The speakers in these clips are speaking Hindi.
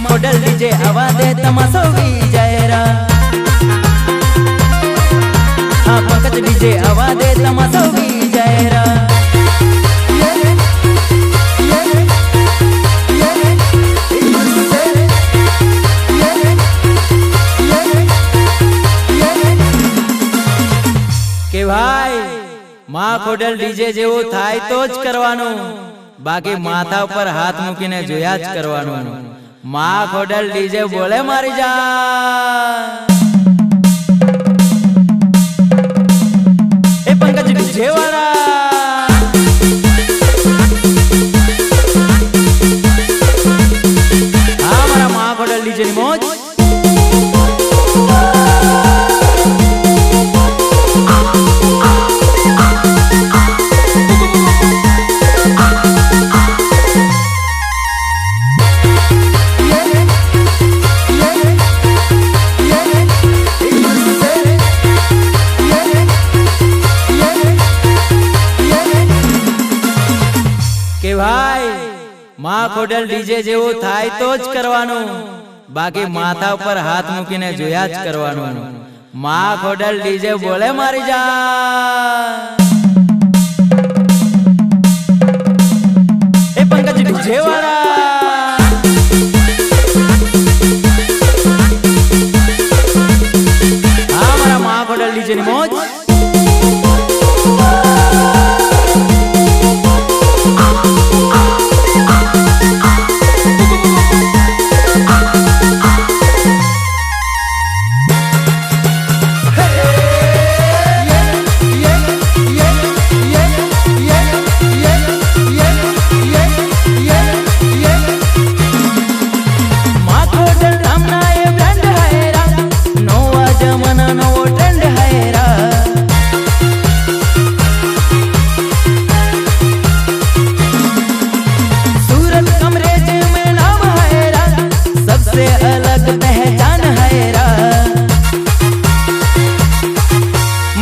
खोडल डीजे हवा दे तमाशो विजयरा। हाँ पंकज डीजे हवा दे तमाशो विजयरा। के भाई मां खोडल डीजे जेवो थाय तो ज करवानो, बाकी माथा पर हाथ मूकीने जोया ज करवानो। मां खोडल डीजे बोले मारी जान। ए पंकज डीजे वाला हाँ मारा मां खोडल डीजे नी मौज। के भाई मां खोडल डीजे जेवो थाय तो ज करवानो, बाकी माथा पर हाथ मूकीने जोया ज करवानो। मां खोडल डीजे बोले मारी जान। ए पंकज डीजे वाला हाँ मारा मां खोडल डीजे नी मौज।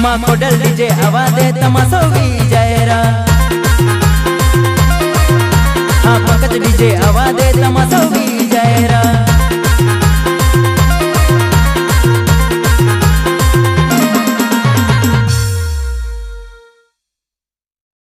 मां खोडल डीजे हवा दे तमाशो विजयरा। हाँ पंकज डीजे हवा दे तमाशो विजयरा।